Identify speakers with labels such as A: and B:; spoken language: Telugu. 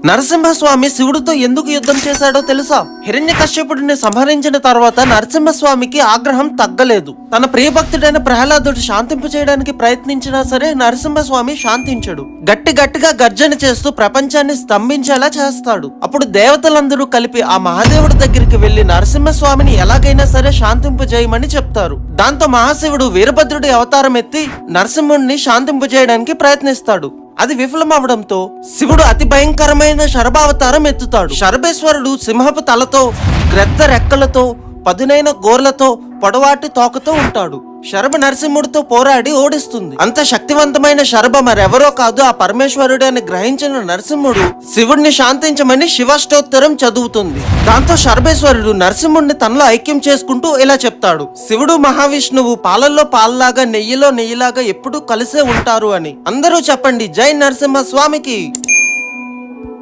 A: నరసింహస్వామి శివుడితో ఎందుకు యుద్ధం చేశాడో తెలుసా? హిరణ్యకశ్యపుడిని సంహరించిన తర్వాత నరసింహస్వామికి ఆగ్రహం తగ్గలేదు. తన ప్రియభక్తుడైన ప్రహ్లాదుడు శాంతింపు చేయడానికి ప్రయత్నించినా సరే నరసింహస్వామి శాంతించడు. గట్టిగా గర్జన చేస్తూ ప్రపంచాన్ని స్తంభించేలా చేస్తాడు. అప్పుడు దేవతలందరూ కలిపి ఆ మహాదేవుడి దగ్గరికి వెళ్లి నరసింహస్వామిని ఎలాగైనా సరే శాంతింపు చేయమని చెప్తారు. దాంతో మహాశివుడు వీరభద్రుడి అవతారం ఎత్తి నరసింహుడిని శాంతింపు చేయడానికి ప్రయత్నిస్తాడు. అది విఫలమవడంతో శివుడు అతి భయంకరమైన శరభావతారం ఎత్తుతాడు. శరభేశ్వరుడు సింహపు తలతో, గ్రద్ద రెక్కలతో, పదునైన గోర్లతో, పొడవాటి తోకతో ఉంటాడు. శరభ నరసింహుడితో పోరాడి ఓడిస్తుంది. అంత శక్తివంతమైన శరభ మరెవరో కాదు, ఆ పరమేశ్వరుడు అని గ్రహించిన నరసింహుడు శివుడిని శాంతించమని శివాష్టోత్తరం చదువుతుంది. దాంతో శరభేశ్వరుడు నరసింహుడిని తనలో ఐక్యం చేసుకుంటూ ఇలా చెప్తాడు: శివుడు మహావిష్ణువు పాలల్లో పాలలాగా నెయ్యిలో నెయ్యిలాగా ఎప్పుడూ కలిసే ఉంటారు అని. అందరూ చెప్పండి, జై నరసింహ స్వామికి.